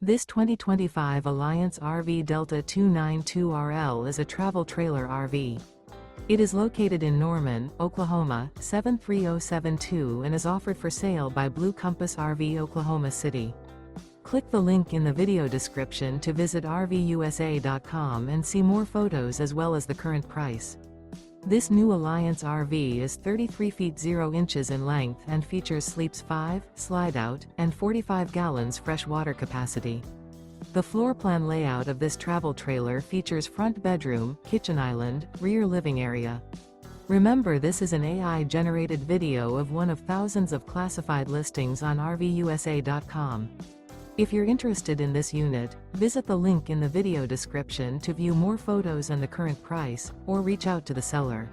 This 2025 Alliance RV Delta 292RL is a travel trailer RV. It is located in Norman, Oklahoma, 73072 and is offered for sale by Blue Compass RV Oklahoma City. Click the link in the video description to visit RVUSA.com and see more photos as well as the current price. This new Alliance RV is 33 feet 0 inches in length and features sleeps 5, slide-out, and 45 gallons fresh water capacity. The floor plan layout of this travel trailer features front bedroom, kitchen island, rear living area. Remember, this is an AI-generated video of one of thousands of classified listings on RVUSA.com. If you're interested in this unit, visit the link in the video description to view more photos and the current price, or reach out to the seller.